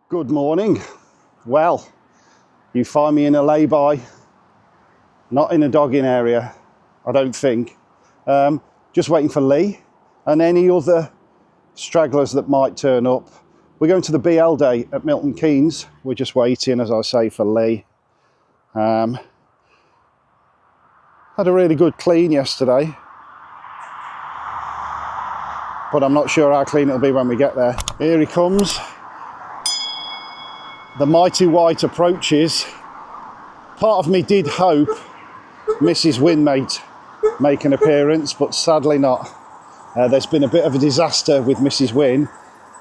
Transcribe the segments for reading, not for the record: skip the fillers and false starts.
Good morning. Well, you find me in a lay-by, not in a dogging area, I don't think. Just waiting for Lee and any other stragglers that might turn up. We're going to the BL day at Milton Keynes. We're just waiting, as I say, for Lee. Had a really good clean yesterday, but I'm not sure how clean it'll be when we get there. Here he comes. The mighty white approaches. Part of me did hope Mrs. Wynne might make an appearance, but sadly not. There's been a bit of a disaster with Mrs. Wynne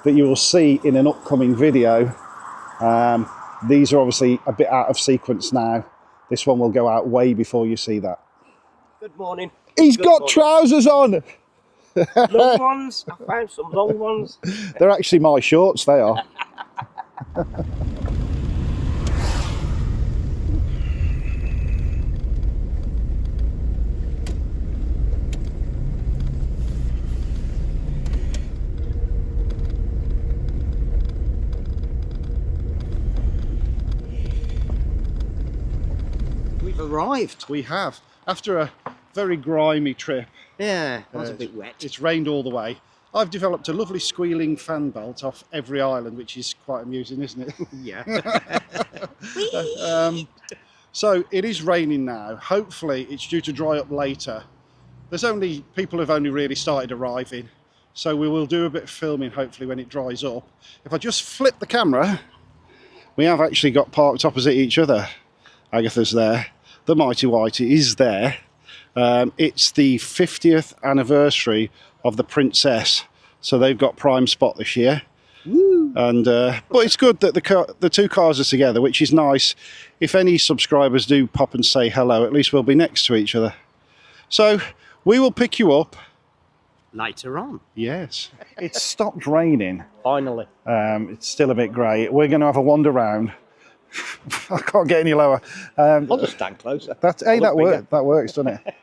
that you will see in an upcoming video. These are obviously a bit out of sequence now. This one will go out way before you see that. Good morning. He's got trousers on! Long ones. I found some long ones. They're actually my shorts, they are. We've arrived. We have. After a very grimy trip. Yeah, it was a bit wet. It's rained all the way. I've developed a lovely squealing fan belt off every island, which is quite amusing, isn't it? Yeah. So it is raining now. Hopefully it's due to dry up later. People have only really started arriving. So we will do a bit of filming, hopefully, when it dries up. If I just flip the camera, we have actually got parked opposite each other. Agatha's there. The Mighty Whitey is there. It's the 50th anniversary of the Princess, so they've got prime spot this year. Woo. And but it's good that the two cars are together, which is nice. If any subscribers do pop and say hello, at least we'll be next to each other. So we will pick you up Later on. Yes. It's stopped raining. Finally. It's still a bit grey. We're going to have a wander round. I can't get any lower. I'll just stand closer. That works, doesn't it?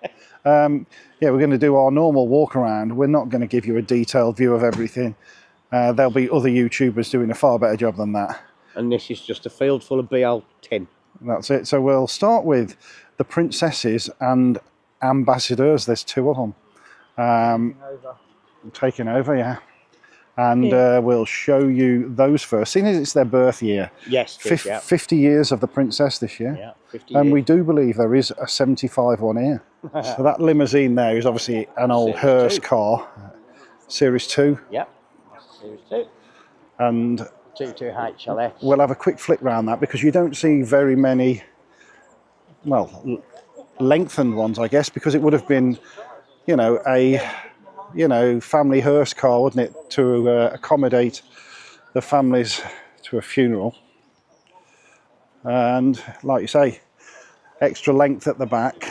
Yeah, we're going to do our normal walk around. We're not going to give you a detailed view of everything. There'll be other YouTubers doing a far better job than that. And this is just a field full of BL tin. That's it. So we'll start with the princesses and ambassadors. There's two of them. Taking over, yeah. And we'll show you those first. Seeing as it's their birth year. Yes, 50 years of the princess this year. Yeah, 50 years. And we do believe there is a 75 one here. So that limousine there is obviously an old hearse car. Series 2. Yep. Series 2. And 22 HLS. we'll have a quick flick round that because you don't see very many, well, lengthened ones, I guess, because it would have been, you know, a family hearse car, wouldn't it, to accommodate the families to a funeral. And like you say, extra length at the back.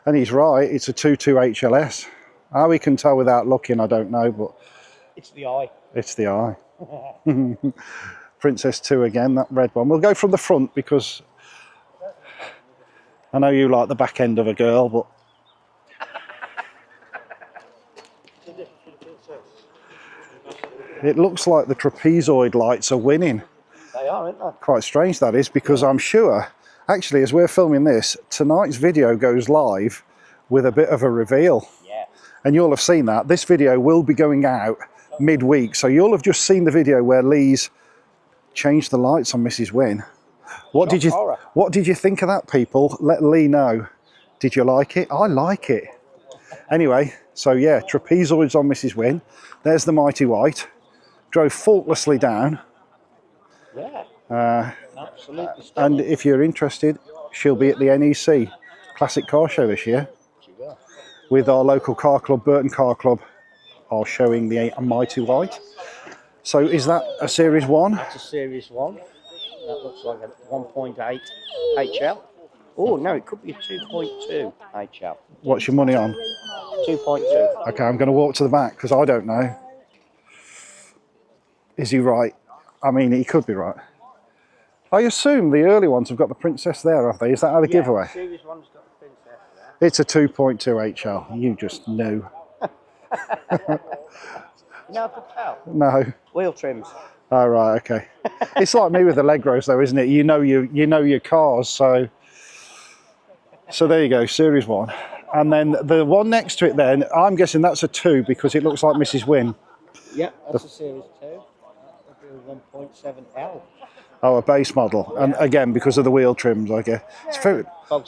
And he's right, it's a 22 HLS. How we can tell without looking, I don't know, but it's the eye. It's the eye. Princess 2 again, that red one. We'll go from the front because I know you like the back end of a girl, but it looks like the trapezoid lights are winning. They are, aren't they? Quite strange that is, because I'm sure, actually, as we're filming this, tonight's video goes live with a bit of a reveal. Yeah. And you'll have seen that. This video will be going out midweek, so you'll have just seen the video where Lee's changed the lights on Mrs. Wynne. What did you think of that, people? Let Lee know. Did you like it? I like it. Anyway, so yeah, trapezoids on Mrs. Wynne. There's the Mighty White. Drove faultlessly down. Yeah. Absolutely. And if you're interested, she'll be at the NEC Classic Car Show this year. She will. With our local car club, Burton Car Club, are showing the Mighty White. So is that a Series 1? That's a Series 1. That looks like a 1.8 HL. Oh, no, it could be a 2.2 HL. What's your money on? 2.2. Okay, I'm going to walk to the back because I don't know. Is he right? I mean, he could be right. I assume the early ones have got the princess there, have they? Is that how the giveaway? Series 1's got the princess there. It's a 2.2 HL. You just knew. You know, I could tell. No. Wheel trims. Oh right, okay. It's like me with the Allegros though, isn't it? You know your cars, so there you go, Series 1. And then the one next to it then, I'm guessing that's a 2 because it looks like Mrs. Wynne. Yeah, that's a Series 2. That'll be a 1.7L. Oh, a base model. And again, because of the wheel trims, I guess. It's very, Bog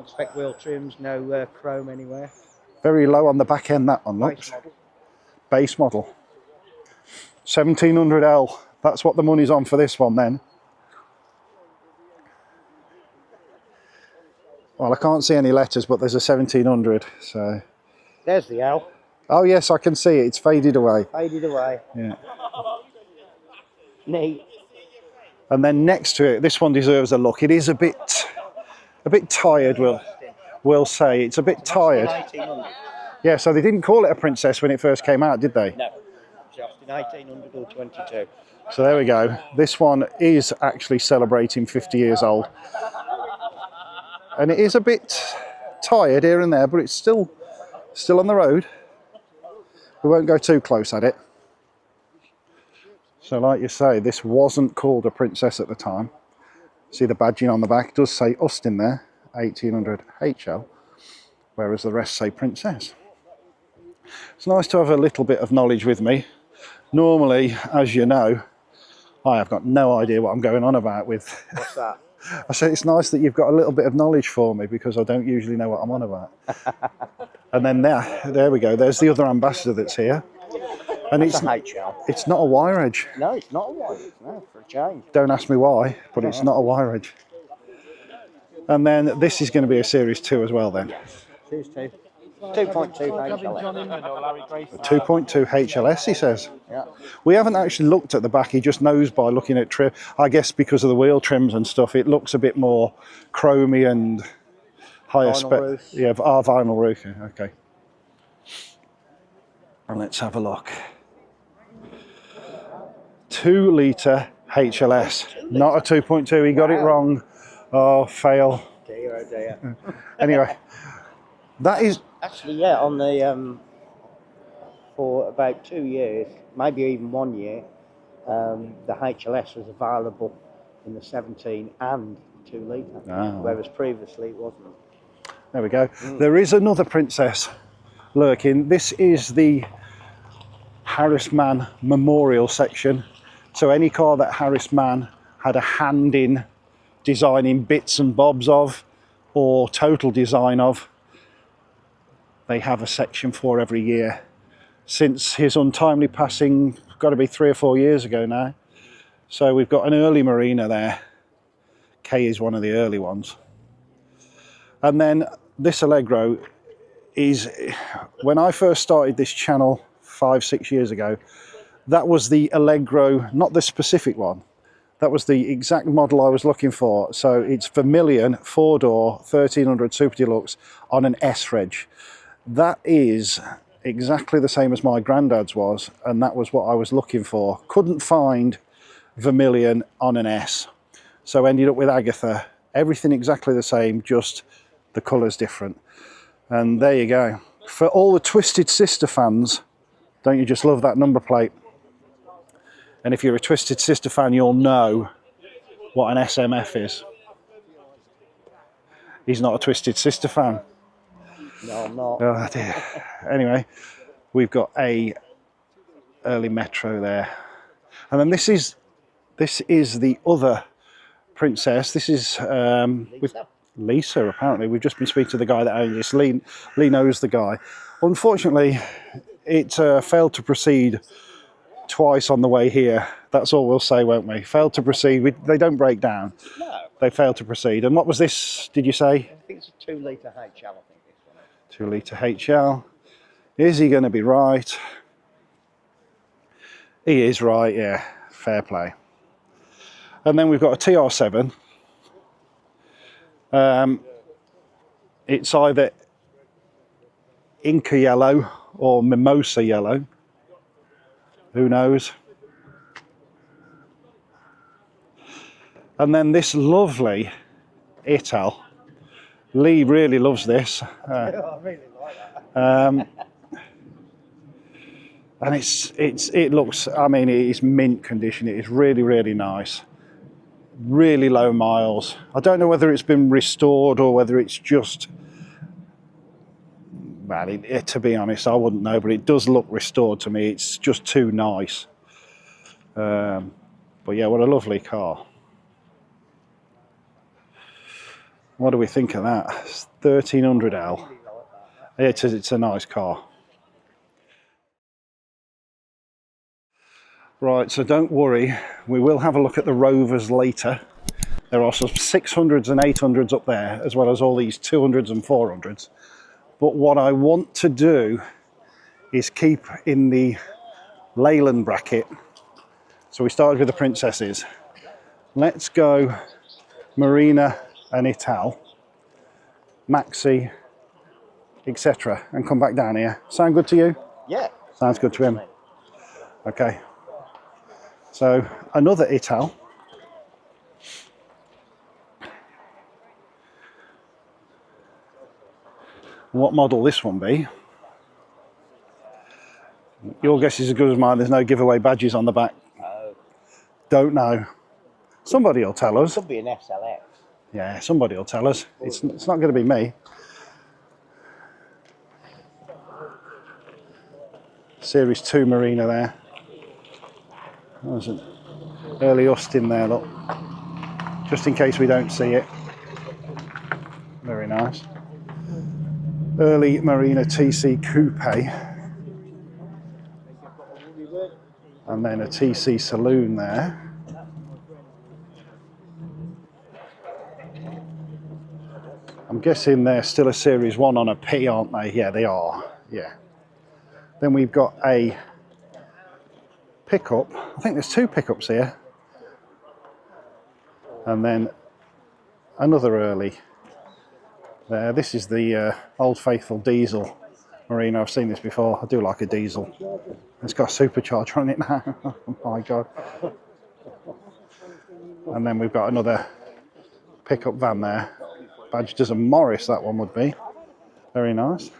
spec wheel trims, no chrome anywhere. very low on the back end, that one looks. Base model. 1700L. That's what the money's on for this one then. Well, I can't see any letters, but there's a 1700, so... There's the L. Oh yes, I can see it. It's faded away. Faded away. Yeah. Neat. And then next to it, this one deserves a look. It is a bit tired, we'll say. It's a bit tired. 1800. Yeah, so they didn't call it a Princess when it first came out, did they? No, just in 1800 or 22. So there we go. This one is actually celebrating 50 years old. And it is a bit tired here and there, but it's still on the road. We won't go too close at it. So like you say, this wasn't called a Princess at the time. See the badging on the back, it does say Austin there, 1800 HL, whereas the rest say Princess. It's nice to have a little bit of knowledge with me. Normally, as you know, I have got no idea what I'm going on about with. What's that? I said it's nice that you've got a little bit of knowledge for me because I don't usually know what I'm on about. And then there we go. There's the other ambassador that's here. And It's a HL. it's not a wire edge. No, it's not a wire. No, for a change. Don't ask me why, but it's not a wire edge. And then this is going to be a Series 2 as well then. Series 2. 2.2 HL. 2.2 HLS, he says. Yeah. We haven't actually looked at the back, he just knows by looking at trim. I guess because of the wheel trims and stuff, it looks a bit more chromy and higher Vinyl spec. roof. Yeah, our vinyl roof, okay. And let's have a look. 2 litre HLS, not a 2.2, he got it wrong. Oh, fail. Dear, oh dear. Anyway, that is... Actually, yeah, on the for about 2 years, maybe even 1 year, the HLS was available in the 17 and 2 litre, whereas previously it wasn't. There we go. There is another Princess lurking. This is the Harris Mann Memorial section. So any car that Harris Mann had a hand in designing bits and bobs of, or total design of, they have a section for every year. Since his untimely passing, got to be 3 or 4 years ago now. So we've got an early Marina there. K is one of the early ones. And then this Allegro is, when I first started this channel 5-6 years ago, that was the Allegro, not the specific one. That was the exact model I was looking for. So it's Vermilion 4-door 1300 Super Deluxe on an S-Reg. That is exactly the same as my granddad's was, and that was what I was looking for. Couldn't find Vermilion on an S. So ended up with Agatha. Everything exactly the same, just the colours different. And there you go. For all the Twisted Sister fans, don't you just love that number plate? And if you're a Twisted Sister fan, you'll know what an SMF is. He's not a Twisted Sister fan. No, I'm not. Oh dear. Anyway, we've got a early Metro there. And then this is the other Princess. This is with Lisa, apparently. We've just been speaking to the guy that owns this. Lee knows the guy. Unfortunately, it failed to proceed twice on the way here. That's all we'll say, won't we? Failed to proceed. They don't break down. No. They failed to proceed. And what was this, did you say? I think it's a 2 litre HL, I think this one. 2 litre HL. Is he going to be right? He is right, yeah. Fair play. And then we've got a TR7. It's either Inca yellow or Mimosa yellow. Who knows? And then this lovely Ital. Lee really loves this. I really like that. And it looks, I mean, it is mint condition. It is really, really nice. Really low miles. I don't know whether it's been restored or whether it's just, well, to be honest, I wouldn't know, but it does look restored to me. It's just too nice. But yeah, what a lovely car. What do we think of that? 1300L. It's a nice car. Right, so don't worry, we will have a look at the Rovers later. There are some 600s and 800s up there, as well as all these 200s and 400s. But what I want to do is keep in the Leyland bracket. So we started with the Princesses. Let's go Marina and Ital, Maxi, etc. and come back down here. Sound good to you? Yeah. Sounds good to him. Okay. So another Ital. What model this one be? Your guess is as good as mine. There's no giveaway badges on the back. Don't know. Somebody will tell us. Could be an SLX. Yeah, somebody will tell us. It's not going to be me. Series 2 Marina there. There's an early Austin there, look. Just in case we don't see it. Very nice. Early Marina TC Coupe. And then a TC Saloon there. I'm guessing they're still a Series 1 on a P, aren't they? Yeah, they are. Yeah. Then we've got a pickup. I think there's 2 pickups here. And then another early there. This is the Old Faithful diesel Marina. I've seen this before. I do like a diesel. It's got a supercharger on it now. Oh my God. And then we've got another pickup van there. Badged as a Morris, that one would be. Very nice.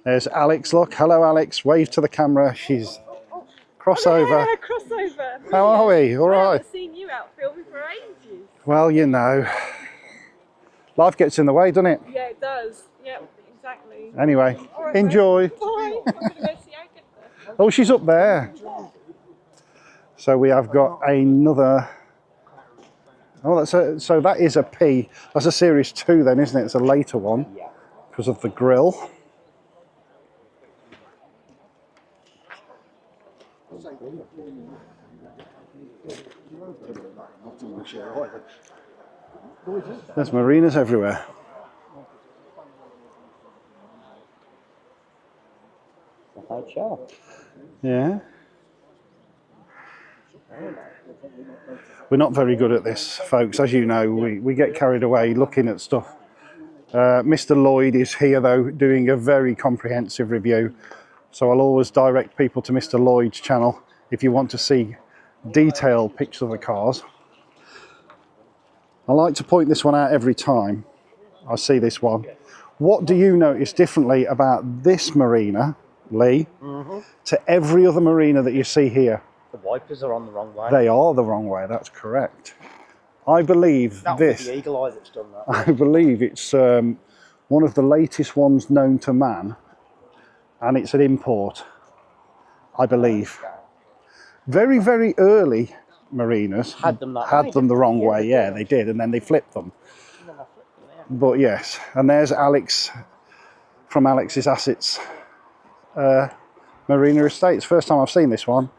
There's Alex, look. Hello, Alex. Wave to the camera. She's crossover. Yeah, crossover. How are we? All right. I haven't seen you out filming for ages. Well, you know, life gets in the way, doesn't it? Yeah, it does. Yep, exactly. Anyway, All right, enjoy. Bye. I'm going to go see Agatha. Oh, she's up there. So we have got another. Oh, so that is a P. That's a Series 2 then, isn't it? It's a later one because of the grille. There's marinas everywhere. Yeah. We're not very good at this, folks. As you know, we get carried away looking at stuff. Mr. Lloyd is here, though, doing a very comprehensive review. So I'll always direct people to Mr. Lloyd's channel if you want to see detailed pictures of the cars. I like to point this one out every time I see this one. What do you notice differently about this Marina, Lee, to every other Marina that you see here? The wipers are on the wrong way. They are the wrong way, that's correct. I believe That this... was the Eagle Eye that's done that. I believe it's one of the latest ones known to man, and it's an import, I believe. Very, very early Marinas Had them the wrong way. Yeah, they did, and then they flipped them. But yes, and there's Alex from Alex's Assets Marina Estates. First time I've seen this one.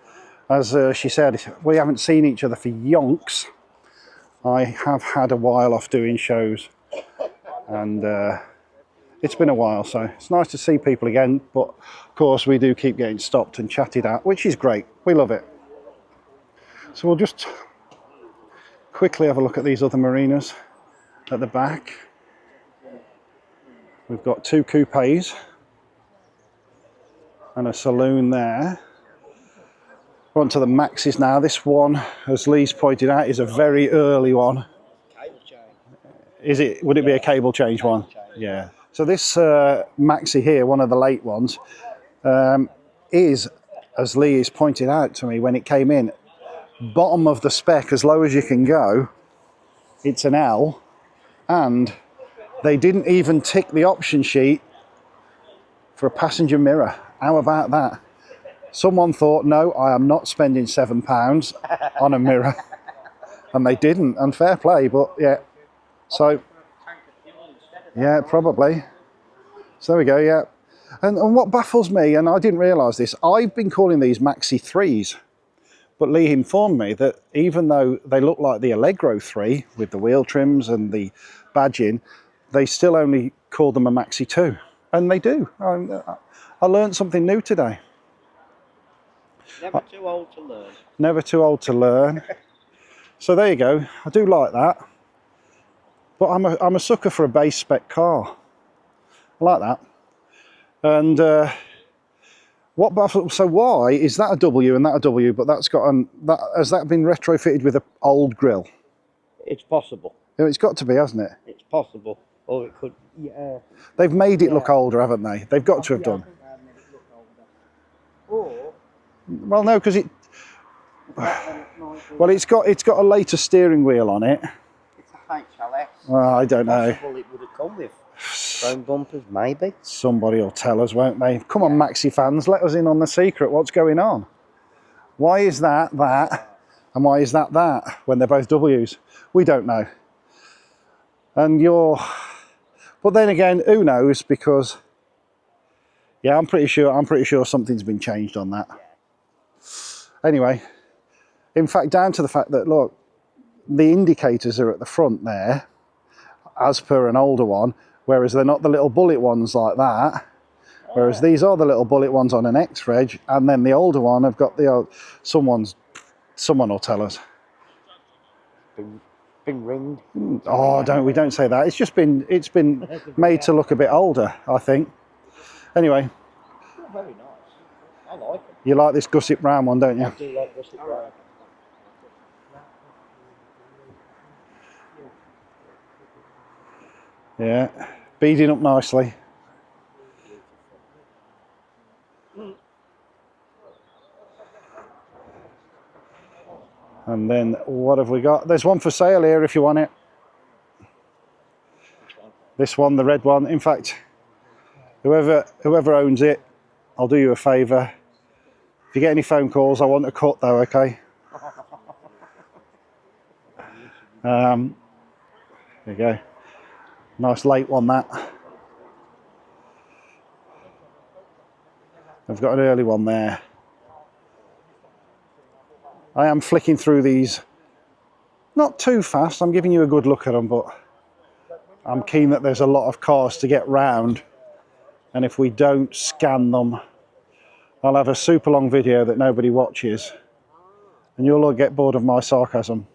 As she said, we haven't seen each other for yonks. I have had a while off doing shows, and it's been a while, so it's nice to see people again. But of course, we do keep getting stopped and chatted at, which is great. We love it. So we'll just quickly have a look at these other marinas at the back. We've got 2 coupes and a saloon there. We're on to the Maxis now. This one, as Lee's pointed out, is a very early one. Cable chain. Is it? Would it be a cable change one? Yeah. So this Maxi here, one of the late ones, is as Lee has pointed out to me when it came in, bottom of the spec, as low as you can go, it's an L, and they didn't even tick the option sheet for a passenger mirror. How about that? Someone thought, no, I am not spending £7 on a mirror, and they didn't, and fair play, but yeah. So, yeah, probably. So there we go, yeah. And what baffles me, and I didn't realise this, I've been calling these Maxi 3s, but Lee informed me that even though they look like the Allegro 3 with the wheel trims and the badging, they still only call them a Maxi 2. And they do. I learned something new today. Never too old to learn. Never too old to learn. So there you go. I do like that. But I'm a sucker for a base spec car. I like that. And so why is that a W and that a W, but that's got has that been retrofitted with an old grille? It's possible. It's got to be, hasn't it? It's possible. Or it could, yeah. They've made it look older, haven't they? They've got to have done. Or, well, no, because well, it's got a later steering wheel on it. it's a HLS. Well, I don't know. Possible it would have come with chrome bumpers, maybe. Somebody will tell us, won't they? Come on, Maxi fans, let us in on the secret. What's going on? Why is that, and why is that, when they're both W's? We don't know. And but then again, who knows? Because, yeah, I'm pretty sure something's been changed on that. Anyway, in fact, down to the fact that, look, the indicators are at the front there, as per an older one, whereas they're not the little bullet ones like that. Whereas these are the little bullet ones on an X-Reg, and then the older one have got the old, someone will tell us. Been ringed. Oh, we don't say that. It's been made to look a bit older, I think. Anyway. Very nice. I like it. You like this gusset brown one, don't you? I do like gusset brown. Yeah, beading up nicely. And then what have we got? There's one for sale here if you want it. This one, the red one. In fact, whoever owns it, I'll do you a favour. If you get any phone calls, I want a cut though, okay? There you go. Nice late one, that. I've got an early one there. I am flicking through these, not too fast, I'm giving you a good look at them, but I'm keen that there's a lot of cars to get round, and if we don't scan them, I'll have a super long video that nobody watches, and you'll all get bored of my sarcasm.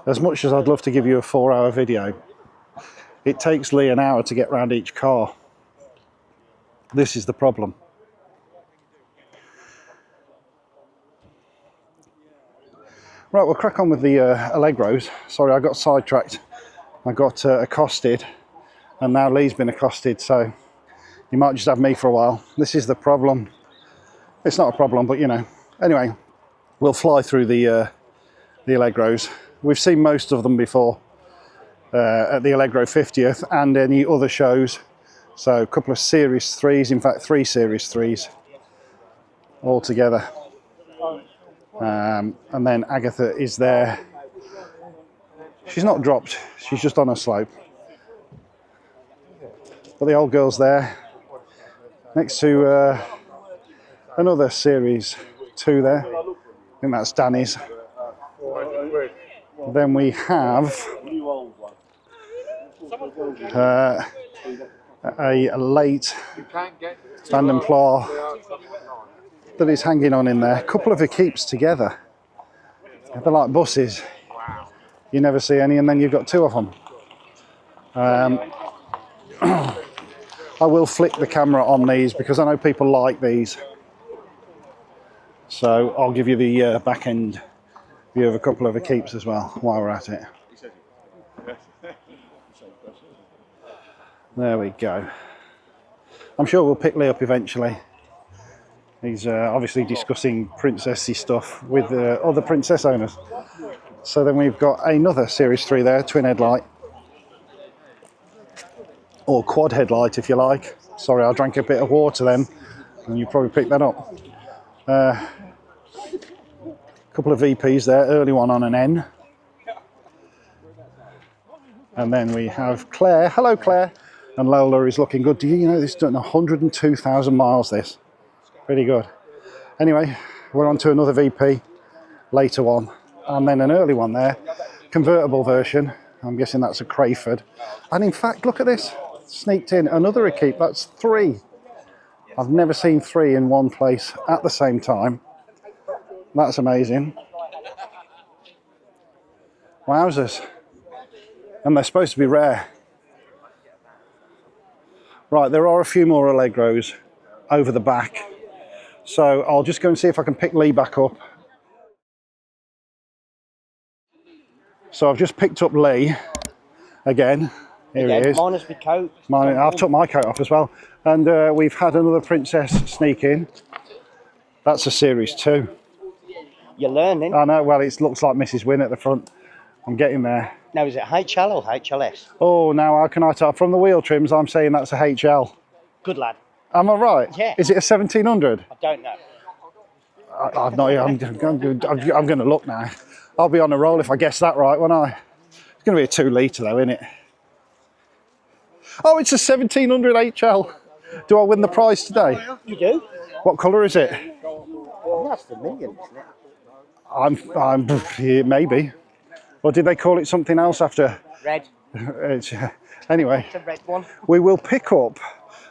As much as I'd love to give you a 4-hour video, it takes Lee an hour to get round each car. This is the problem. Right, we'll crack on with the Allegros. Sorry, I got sidetracked. I got accosted, and now Lee's been accosted, so you might just have me for a while. This is the problem. It's not a problem, but you know. Anyway, we'll fly through the Allegros. We've seen most of them before at the Allegro 50th and any other shows. So a couple of Series 3s, in fact 3 Series 3s all together. And then Agatha is there. She's not dropped, she's just on a slope. But the old girl's there, next to another Series 2 there. I think that's Danny's. Then we have a late Van den Ploegh that is hanging on in there. A couple of keeps together. They're like buses. You never see any, and then you've got 2 of them. I will flick the camera on these because I know people like these. So I'll give you the back end view of a couple of keeps as well while we're at it. There we go. I'm sure we'll pick Lee up eventually. He's obviously discussing princessy stuff with other princess owners. So then we've got another Series 3 there, twin headlight. Or quad headlight if you like. Sorry, I drank a bit of water then, and you probably picked that up. Couple of VPs there, early one on an N. And then we have Claire. Hello, Claire. And Lola is looking good. Do you know this has done 102,000 miles, this? Pretty good. Anyway, we're on to another VP, later one. And then an early one there, convertible version. I'm guessing that's a Crayford. And in fact, look at this. Sneaked in another Equipe. That's 3. I've never seen 3 in one place at the same time. That's amazing. Wowzers. And they're supposed to be rare. Right, there are a few more Allegros over the back. So I'll just go and see if I can pick Lee back up. So I've just picked up Lee again. Here he is. Minus my coat. I've took my coat off as well. And we've had another Princess sneak in. That's a Series 2. You're learning. I know, well, it looks like Mrs. Wynne at the front. I'm getting there. Now, is it HL or HLS? Oh, now how can I tell? From the wheel trims, I'm saying that's a HL. Good lad. Am I right? Yeah. Is it a 1700? I don't know. I'm not. I'm going to look now. I'll be on a roll if I guess that right, won't I? It's going to be a 2 litre though, isn't it? Oh, it's a 1700 HL. Do I win the prize today? You do? What colour is it? Well, that's the million, isn't it? Yeah, maybe. Or did they call it something else after? Red. Anyway, It's a red one. we will pick up.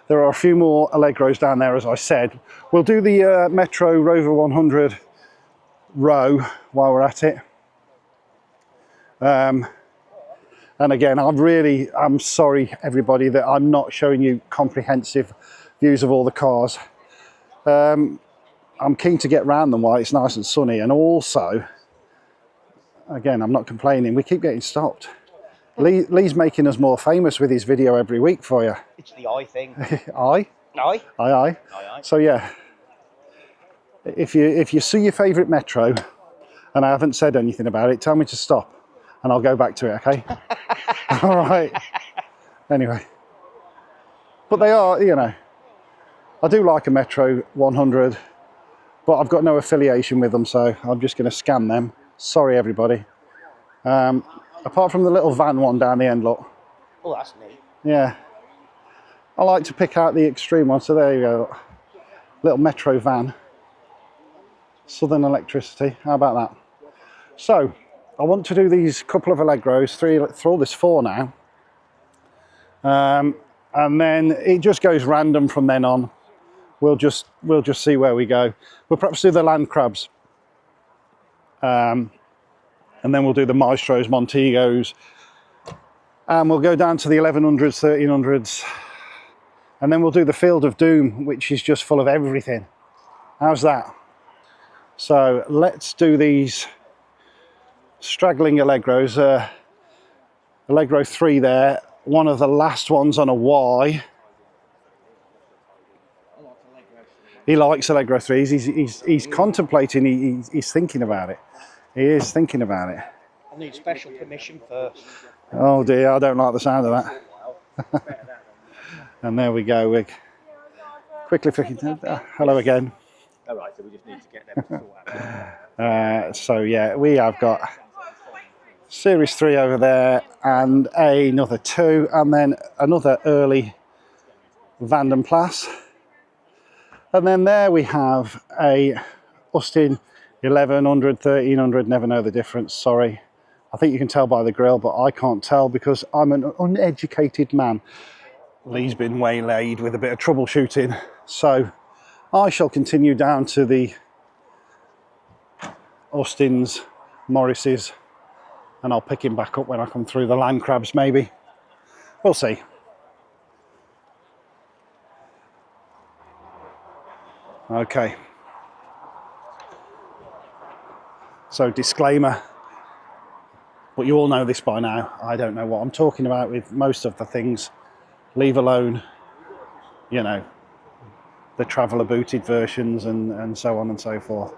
There are a few more Allegros down there, as I said. We'll do the Metro Rover 100 row while we're at it. And again, I'm sorry, everybody, that I'm not showing you comprehensive views of all the cars. I'm keen to get round them while it's nice and sunny, and also, again, I'm not complaining, we keep getting stopped. Lee's making us more famous with his video every week for you. It's the eye thing. Aye? Aye? Aye, aye. Aye. So yeah, if you see your favourite Metro, and I haven't said anything about it, tell me to stop, and I'll go back to it, okay? All right. Anyway. But they are, you know, I do like a Metro 100, but I've got no affiliation with them, so I'm just going to scan them. Sorry, everybody. Apart from the little van one down the end, look. Oh, that's neat. Yeah. I like to pick out the extreme one, so there you go. Little Metro van. Southern Electricity, how about that? So, I want to do these couple of Allegros, through this 4 now. And then it just goes random from then on. We'll just see where we go. We'll perhaps do the Land Crabs. And then we'll do the Maestros, Montegos, and we'll go down to the 1100s, 1300s, and then we'll do the Field of Doom, which is just full of everything. How's that? So let's do these straggling Allegros. Allegro 3 there, one of the last ones on a Y. He likes Allegro 3s. He's contemplating, he's thinking about it. He is thinking about it. I need special permission first. Oh dear, I don't like the sound of that. And there we go. We're quickly flicking. Hello again. All right, so we just need to get them to sort out. So yeah, we have got Series 3 over there, and another 2, and then another early Vanden Plas. And then there we have a Austin 1100, 1300, never know the difference, sorry. I think you can tell by the grille, but I can't tell because I'm an uneducated man. Lee's been waylaid with a bit of troubleshooting. So I shall continue down to the Austins, Morrises, and I'll pick him back up when I come through the Land Crabs maybe. We'll see. Okay. So disclaimer, but you all know this by now, I don't know what I'm talking about with most of the things leave alone, you know, the traveller booted versions and so on and so forth.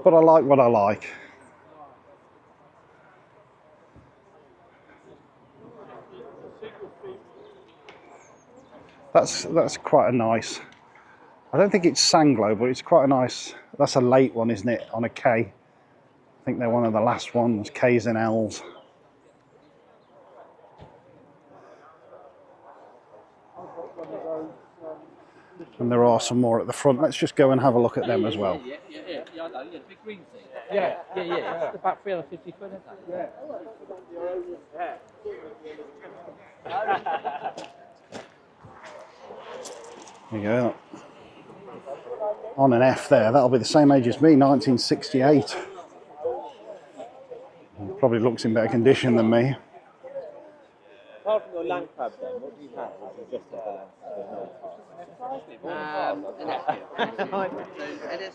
But I like what I like. That's quite a nice, I don't think it's Sanglo, but it's quite a nice, that's a late one, isn't it, on a K. I think they're one of the last ones, Ks and Ls. And there are some more at the front. Let's just go and have a look at them as well. Yeah, I know, the big green thing. Yeah. It's about 350 quid, isn't it? There you go. On an F there, that'll be the same age as me, 1968. Probably looks in better condition than me. Apart from your land crab then, what do you have? Or do you just have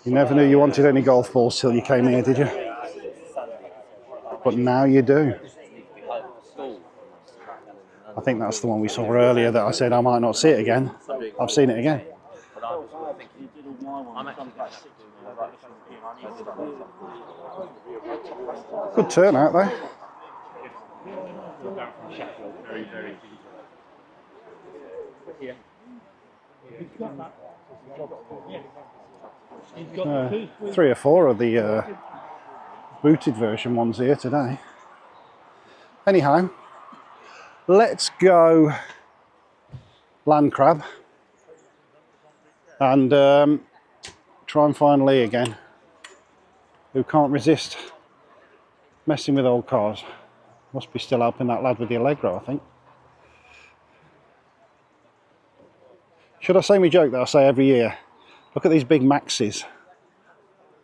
You never knew you wanted any golf balls till you came here, did you? But now you do. I think that's the one we saw earlier that I said I might not see it again. I've seen it again. Good turnout though. Three or four of the booted version ones here today. Anyhow, let's go land crab and try and find Lee again, who can't resist messing with old cars. Must be still helping that lad with the Allegro, I think. Should I say my joke that I say every year? Look at these big Maxis.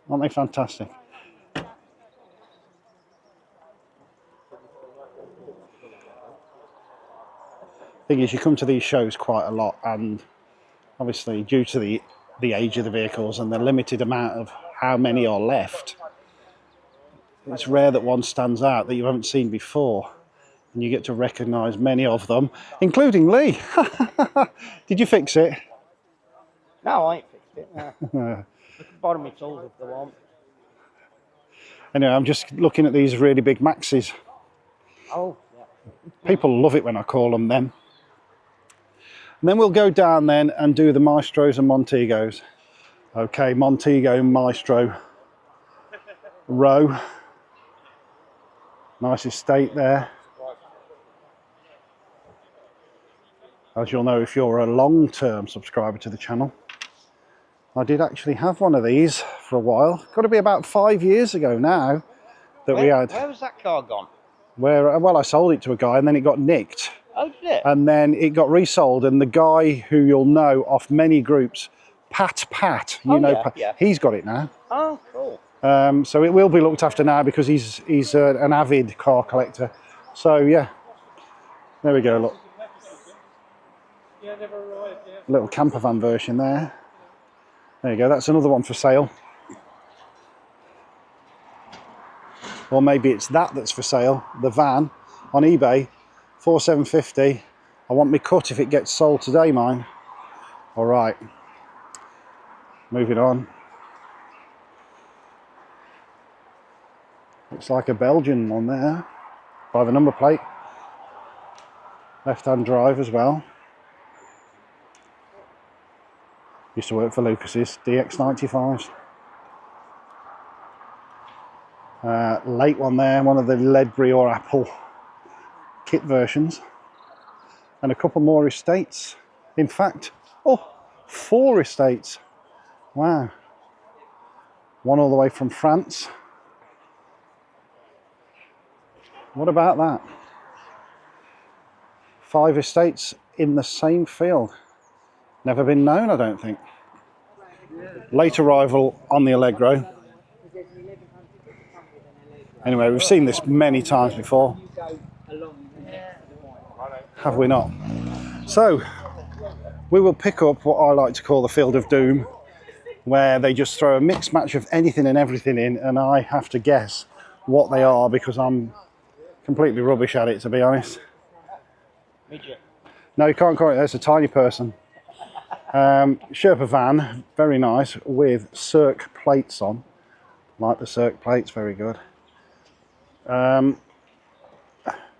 Aren't they fantastic? Thing is, you come to these shows quite a lot, and obviously due to the age of the vehicles and the limited amount of how many are left, it's rare that one stands out that you haven't seen before, and you get to recognise many of them, including Lee. Did you fix it? No, I ain't fixed it. No. Look at the bottom of my tools if they want. Anyway, I'm just looking at these really big Maxis. Oh, yeah. People love it when I call them them. And then we'll go down then and do the Maestros and Montegos. Okay, Montego, Maestro, row. Nice estate there. As you'll know if you're a long-term subscriber to the channel, I did actually have one of these for a while. Got to be about 5 years ago now that we had. Where was that car gone? Well, I sold it to a guy and then it got nicked. Oh, did it? And then it got resold, and the guy who you'll know off many groups, Pat, you know, yeah, Pat, yeah. He's got it now. Oh, cool. So it will be looked after now because he's an avid car collector. So yeah, there we go. Look, little camper van version there. There you go. That's another one for sale. Or maybe it's that's for sale. The van on eBay, 4,750. I want me cut if it gets sold today, mine. All right. Moving on. Looks like a Belgian one there, by the number plate. Left-hand drive as well. Used to work for Lucas's, DX95s. Late one there, one of the Ledbury or Apple kit versions. And a couple more estates. In fact, 4 estates. Wow. One all the way from France. What about that? 5 estates in the same field. Never been known, I don't think. Late arrival on the Allegro. Anyway, we've seen this many times before. Have we not? So, we will pick up what I like to call the Field of Doom, where they just throw a mixed match of anything and everything in, and I have to guess what they are because I'm completely rubbish at it, to be honest. Midget. No, you can't call it. That's a tiny person. Sherpa van, very nice, with Cirque plates on. Like the Cirque plates, very good.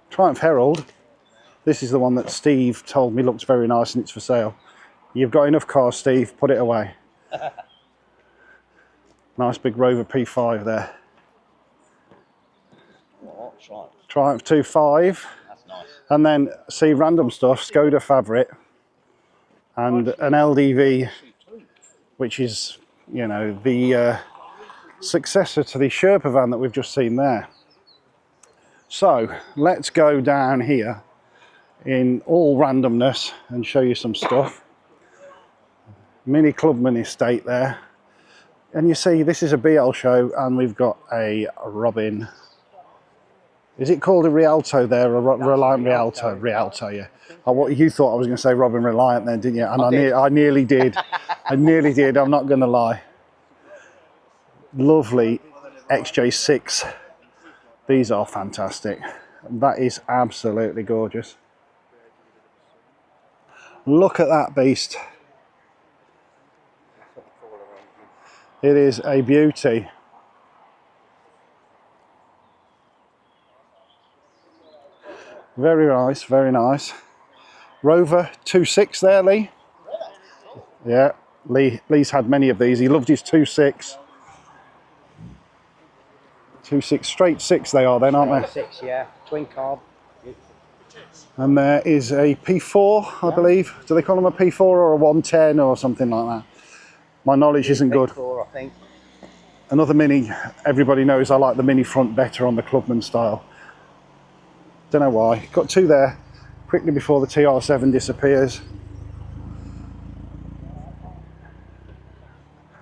Triumph Herald. This is the one that Steve told me looks very nice and it's for sale. You've got enough cars, Steve, put it away. Nice big Rover P5 there. What? Triumph 2.5. That's nice. And then, see, random stuff, Skoda Favorite. And an LDV, which is, you know, the successor to the Sherpa van that we've just seen there. So, let's go down here in all randomness and show you some stuff. Mini Clubman estate there. And you see, this is a BL show, and we've got a Robin. Is it called a Rialto there, a Reliant Rialto? Rialto, yeah. Oh, what you thought I was going to say Robin Reliant then, didn't you? And I nearly did. I nearly did, I'm not going to lie. Lovely XJ6. These are fantastic. That is absolutely gorgeous. Look at that beast. It is a beauty. Very nice, very nice. Rover 2.6 there, Lee. Yeah, Lee's had many of these. He loved his 2.6. 2.6, straight 6 they are then, aren't they? 6, yeah. Twin carb. And there is a P4, I believe. Do they call them a P4 or a 110 or something like that? My knowledge isn't good. P4, I think. Another Mini. Everybody knows I like the Mini front better on the Clubman style. Don't know why. Got two there quickly before the TR7 disappears.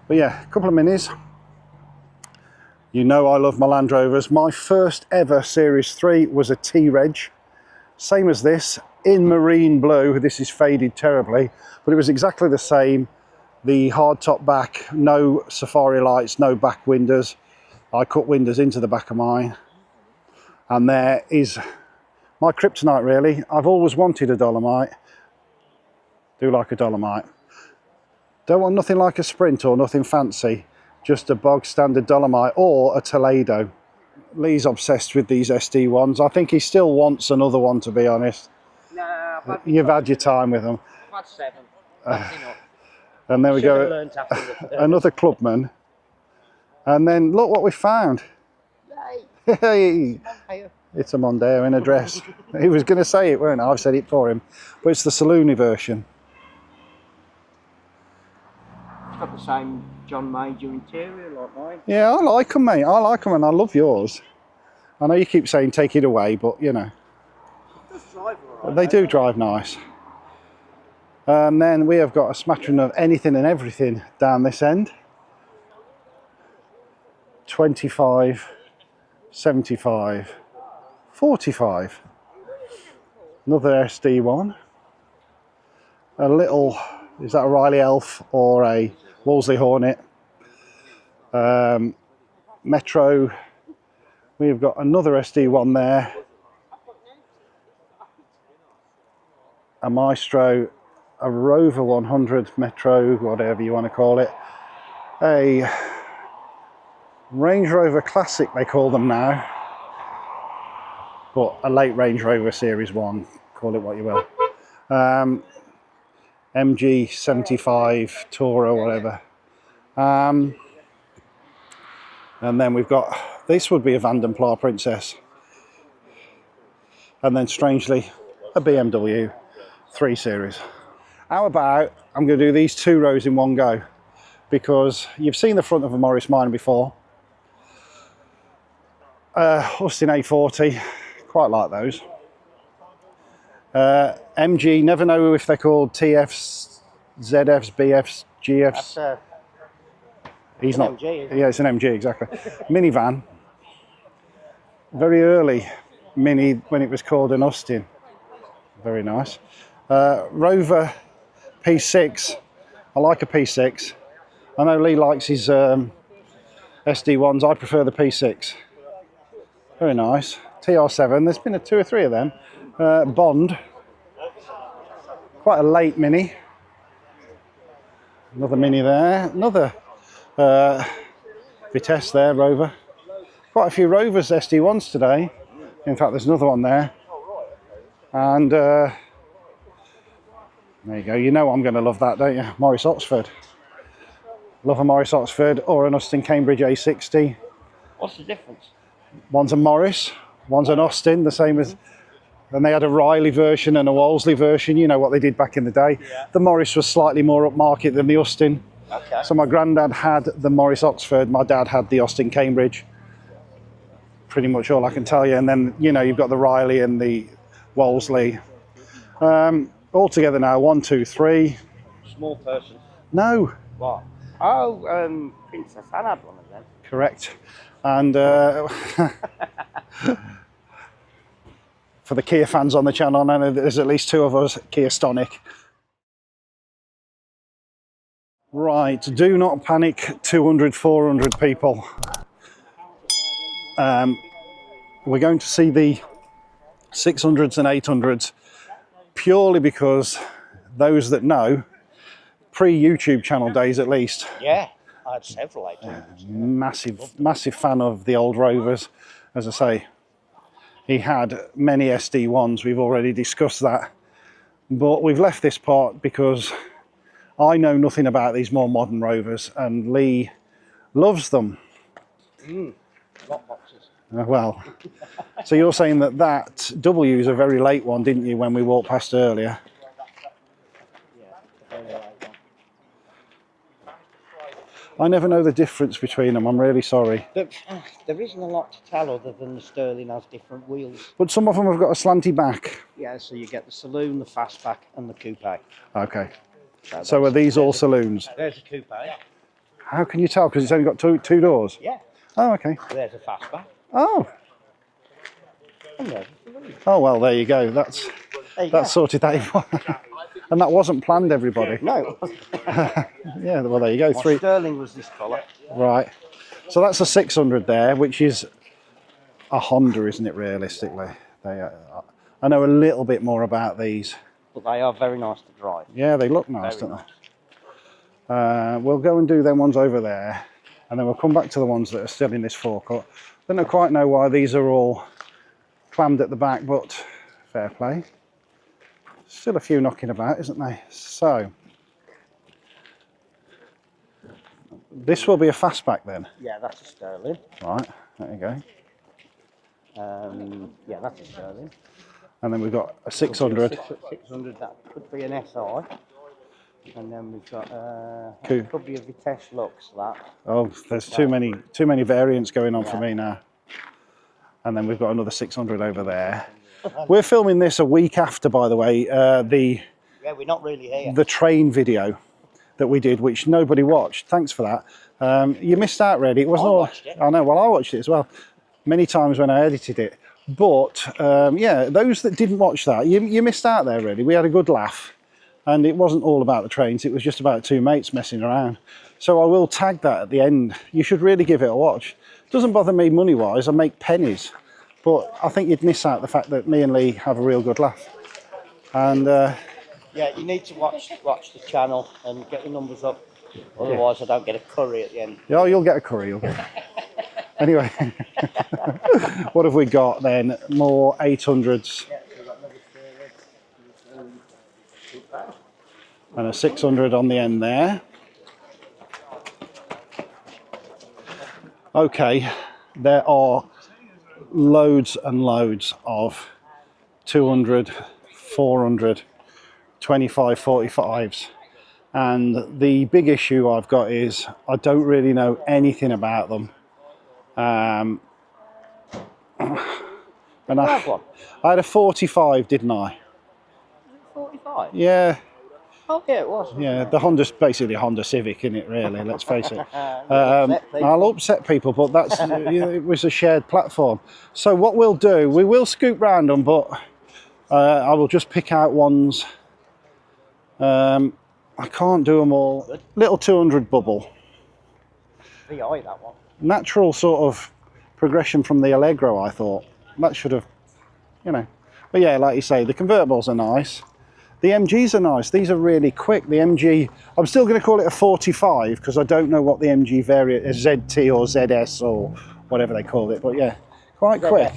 But yeah, a couple of Minis. You know I love my Land Rovers. My first ever Series 3 was a T-Reg. Same as this, in marine blue. This is faded terribly, but it was exactly the same. The hard top back, no safari lights, no back windows. I cut windows into the back of mine. And there is my kryptonite really. I've always wanted a Dolomite. Do like a Dolomite. Don't want nothing like a Sprint or nothing fancy. Just a bog standard Dolomite or a Toledo. Lee's obsessed with these SD ones. I think he still wants another one, to be honest. Nah, You've had your time with them. I've had 7. That's enough. And there we Should have go, learnt after the third. another Clubman. And then look what we found. Hey, it's a Mondeo in a dress. He was going to say it, weren't I? I've said it for him. But it's the saloony version. It's got the same John Major interior like mine. Yeah, I like them, mate. I like them and I love yours. I know you keep saying take it away, but you know. They do drive nice. And then we have got a smattering of anything and everything down this end. 25, 75, 45. Another SD one. A little, is that a Riley Elf or a Wolseley Hornet? Metro. We've got another SD one there. A Maestro. A Rover 100 Metro, whatever you want to call it. A Range Rover Classic, they call them now. But a late Range Rover Series 1, call it what you will. MG 75 Tour or whatever. And then we've got, this would be a Van den Pla Princess. And then strangely, a BMW 3 Series. How about, I'm going to do these 2 rows in one go, because you've seen the front of a Morris Minor before. Austin A40, quite like those. MG, never know if they're called TFs, ZFs, BFs, GFs. That's He's not. MG, isn't it? Yeah, it's an MG, exactly. Minivan. Very early Mini when it was called an Austin. Very nice. Rover P6. I like a P6. I know Lee likes his SD ones. I prefer the P6. Very nice. TR7. There's been 2 or 3 of them. Bond. quite a late Mini. Another Mini there. Another Vitesse there, Rover. Quite a few Rovers SD1s today. In fact, there's another one there. And there you go. You know I'm going to love that, don't you? Morris Oxford. Love a Morris Oxford or an Austin Cambridge A60. What's the difference? One's a Morris, one's an Austin, the same as... And they had a Riley version and a Wolseley version, you know what they did back in the day. Yeah. The Morris was slightly more upmarket than the Austin. Okay. So my granddad had the Morris Oxford, my dad had the Austin Cambridge. Pretty much all I can tell you. And then, you know, you've got the Riley and the Wolseley. All together now, 1, 2, 3. Small person. No. What? Oh, Princess Anne had one of them. Correct. And for the Kia fans on the channel, I know there's at least 2 of us Kia Stonic. Right, do not panic, 200, 400 people. We're going to see the 600s and 800s purely because those that know, pre-YouTube channel days at least, Yeah, I had several 800s. massive fan of the old Rovers. As I say, he had many SD1s, we've already discussed that. But we've left this part because I know nothing about these more modern Rovers and Lee loves them. Lock boxes. Well, so you're saying that W is a very late one, didn't you, when we walked past earlier? I never know the difference between them, I'm really sorry. But there isn't a lot to tell other than the Sterling has different wheels. But some of them have got a slanty back. Yeah, so you get the saloon, the fastback and the coupe. Okay. So are these all saloons? There's a coupe. How can you tell? Because it's only got two doors? Yeah. Oh, okay. There's a fastback. Oh. And there's a saloon. Oh, well, there you go. That's sorted that out. And that wasn't planned, everybody. No. Yeah, well, there you go. 3. Sterling was this colour. Right. So that's a 600 there, which is a Honda, isn't it, realistically? I know a little bit more about these. But they are very nice to drive. Yeah, they look nice, don't they? We'll go and do them ones over there, and then we'll come back to the ones that are still in this forecourt. I don't quite know why these are all clammed at the back, but fair play. Still a few knocking about, isn't there? So, this will be a fastback then? Yeah, that's a Sterling. Right, there you go. Yeah, that's a Sterling. And then we've got a 600. 600, that could be an SI. And then we've got Cool. could be a Vitesse Lux, that. Oh, there's too many variants going on for me now. And then we've got another 600 over there. We're filming this a week after, by the way, Yeah, we're not really here. the train video that we did, which nobody watched. Thanks for that. You missed out, really. It wasn't I all. watched it. I know. Well, I watched it as well, many times when I edited it. But yeah, those that didn't watch that, you missed out there. Really, we had a good laugh, and it wasn't all about the trains. It was just about 2 mates messing around. So I will tag that at the end. You should really give it a watch. Doesn't bother me money-wise. I make pennies. But I think you'd miss out the fact that me and Lee have a real good laugh. And Yeah, you need to watch the channel and get the numbers up. Otherwise, I don't get a curry at the end. yeah, you'll get a curry. You'll get. Anyway, what have we got then? More 800s and a 600 on the end there. Okay, there are loads and loads of 200, 400, 25, 45s. And the big issue I've got is I don't really know anything about them. And I had a 45, didn't I? 45? Yeah, Oh, yeah, it was. yeah. The Honda's basically a Honda Civic, isn't it? Really, let's face it. Upset people. I'll upset people, but that's it was a shared platform. So what we'll do, we will scoop round them, but I will just pick out ones. I can't do them all. Good. Little 200 bubble. VI, that one. Natural sort of progression from the Allegro, I thought. That should have, you know. But yeah, like you say, the convertibles are nice. The MGs are nice. These are really quick. The MG, I'm still going to call it a 45 because I don't know what the MG variant is, ZT or ZS or whatever they called it. But yeah, quite quick.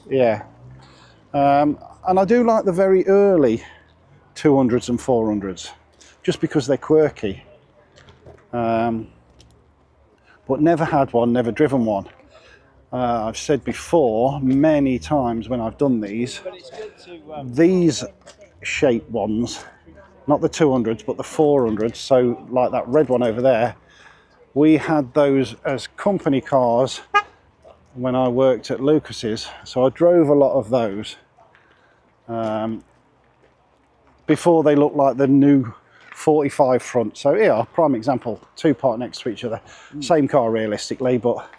Yeah. And I do like the very early 200s and 400s just because they're quirky. But never had one, never driven one. I've said before many times when I've done these shape ones, not the 200s but the 400s, so like that red one over there, we had those as company cars when I worked at Lucas's, so I drove a lot of those before they looked like the new 45 front. So here, prime example, two parked next to each other, same car realistically, but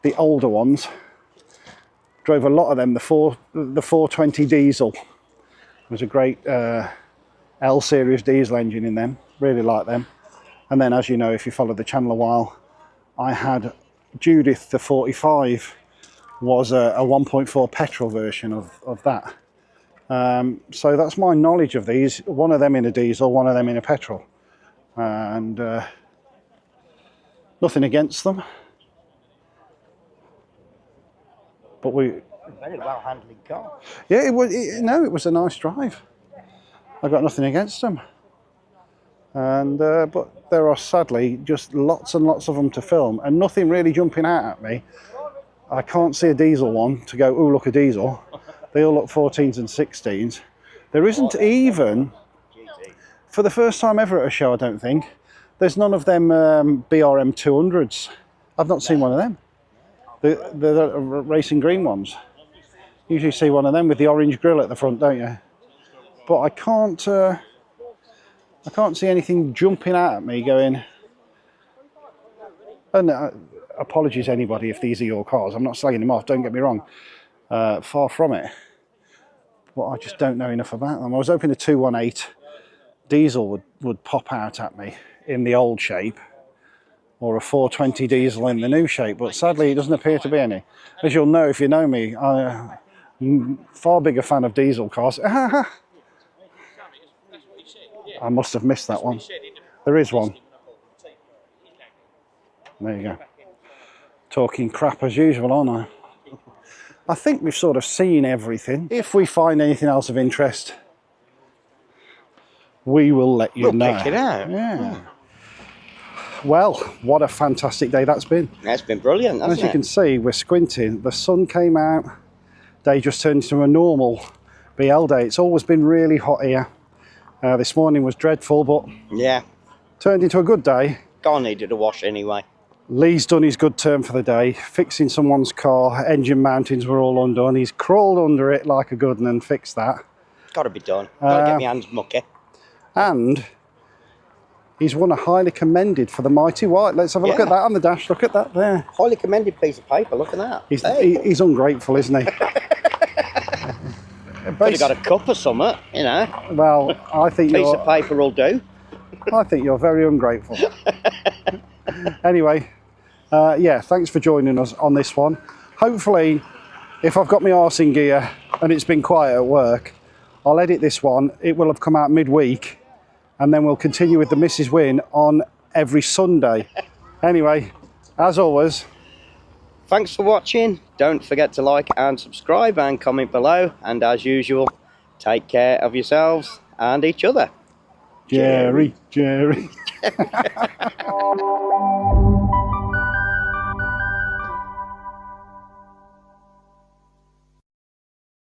the older ones, drove a lot of them. The 420 diesel was a great L series diesel engine in them, really like them. And then, as you know, if you followed the channel a while, I had Judith the 45, was a 1.4 petrol version of that. So that's my knowledge of these, one of them in a diesel, one of them in a petrol, and nothing against them, but Very well handling car. yeah, it was a nice drive. I got nothing against them, and but there are sadly just lots and lots of them to film, and nothing really jumping out at me. I can't see a diesel one to go, oh look, a diesel. They all look 14s and 16s. There isn't even, for the first time ever at a show, I don't think, there's none of them BRM 200s. I've not seen one of them. The racing green ones. Usually see one of them with the orange grille at the front, don't you? But I can't see anything jumping out at me going, and apologies anybody if these are your cars, I'm not slagging them off, don't get me wrong, far from it, but I just don't know enough about them. I was hoping a 218 diesel would pop out at me in the old shape, or a 420 diesel in the new shape, but sadly it doesn't appear to be any. As you'll know if you know me, I'm far bigger fan of diesel cars. I must have missed that one. There is one. There you go. Talking crap as usual, aren't I? I think we've sort of seen everything. If we find anything else of interest, we will let you know. We'll pick it out. Yeah. Well, what a fantastic day that's been. That's been brilliant, hasn't it? As you can see, we're squinting. The sun came out. Day just turned into a normal BL day. It's always been really hot here. This morning was dreadful, but yeah, turned into a good day. Car needed a wash anyway. Lee's done his good turn for the day, fixing someone's car. Engine mountings were all undone. He's crawled under it like a good one and fixed that. Got to be done. Got to get my hands mucky. And he's won a highly commended for the Mighty White. Let's have a look at that on the dash. Look at that there. Highly commended piece of paper. Look at that. He's ungrateful, isn't he? Could have got a cup or something, you know. Well, I think piece of paper will do. I think you're very ungrateful. Anyway, yeah, thanks for joining us on this one. Hopefully, if I've got my arse in gear and it's been quiet at work, I'll edit this one. It will have come out midweek, and then we'll continue with the Mrs. Win on every Sunday. Anyway, as always, thanks for watching. Don't forget to like and subscribe and comment below. And as usual, take care of yourselves and each other. Jerry.